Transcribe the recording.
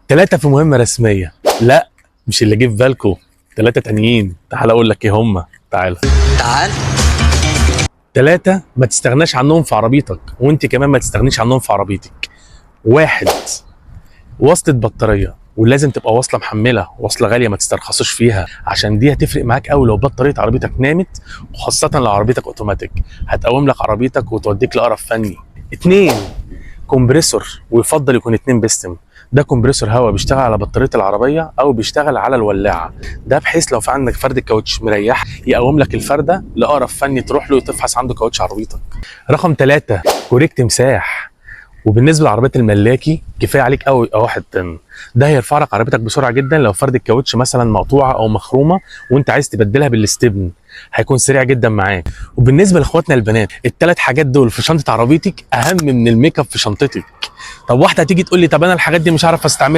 3 في مهمة رسمية. لا مش اللي جه في بالكو، 3 تانيين. تعال اقول لك ايه هما. تعال. 3 ما تستغناش عنهم في عربيتك، وانت كمان ما تستغنيش عنهم في عربيتك. 1 وصلة بطارية، ولازم تبقى واصلة محملة، واصلة غالية ما تسترخصوش فيها، عشان دي هتفرق معاك قوي لو بطارية عربيتك نامت، وخاصة لو عربيتك اوتوماتيك هتقوم لك عربيتك وتوديك لأقرب فني. 2 كومبريسور، ويفضل يكون 2 بيستم. ده كومبريسور هواء بيشتغل على بطاريه العربيه او بيشتغل على الولاعه، ده بحيث لو في عندك فرد كاوتش مريح يقوم لك الفرده لاقرب فني تروح له وتفحص عنده كاوتش عربيتك. رقم 3 كوريك تمساح. وبالنسبه للعربيات الملاكي كفايه عليك قوي يبقى 1 طن، ده هيرفع لك عربيتك بسرعه جدا لو فرد الكاوتش مثلا مقطوعه او مخرومه وانت عايز تبدلها بالاستبن، هيكون سريع جدا معاك. وبالنسبه لاخواتنا البنات، ال3 حاجات دول في شنطه عربيتك اهم من الميك اب في شنطتك. طب واحده هتيجي تقول لي طب انا الحاجات دي مش عارف استعملها،